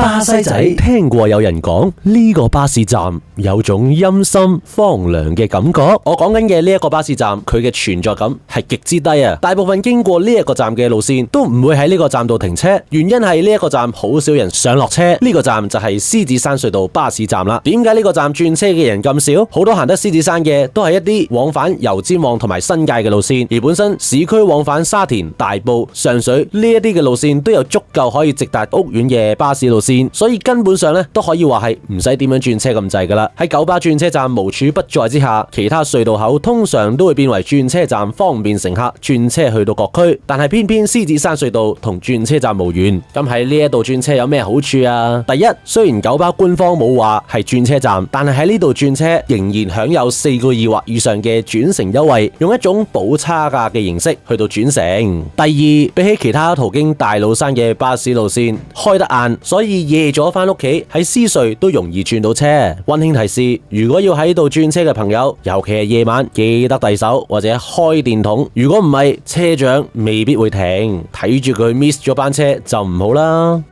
巴西仔，聽過有人講呢個巴士站有種陰森荒涼嘅感覺。我講緊嘅呢一個巴士站，佢嘅存在感係極之低啊！大部分經過呢一個站嘅路線都唔會喺呢個站度停車，原因係呢一個站好少人上落車。呢個站就係獅子山隧道巴士站啦。點解呢個站轉車嘅人咁少？好多行得獅子山嘅都係一啲往返油尖旺同埋新界嘅路線，而本身市區往返沙田、大埔、上水呢一啲嘅路線都有足夠可以直達屋苑嘅巴士路線，所以根本上咧都可以話係唔使點樣轉車咁滯噶啦。喺九巴轉車站無處不在之下，其他隧道口通常都會變為轉車站，方便乘客轉車去到各區。但係偏偏獅子山隧道同轉車站無緣，咁喺呢一度轉車有咩好處啊？第一，雖然九巴官方冇話係轉車站，但係喺呢度轉車仍然享有4個2或以上嘅轉乘優惠，用一種補差價嘅形式去到轉乘。第二，比起其他途經大老山嘅巴士路線開得晏，所以夜咗返屋企喺獅隧都容易轉到車。溫馨提示，如果要喺度轉車嘅朋友，尤其係夜晚，記得遞手或者開電筒，如果唔係，車長未必會停，睇住佢 miss 咗班車就唔好啦。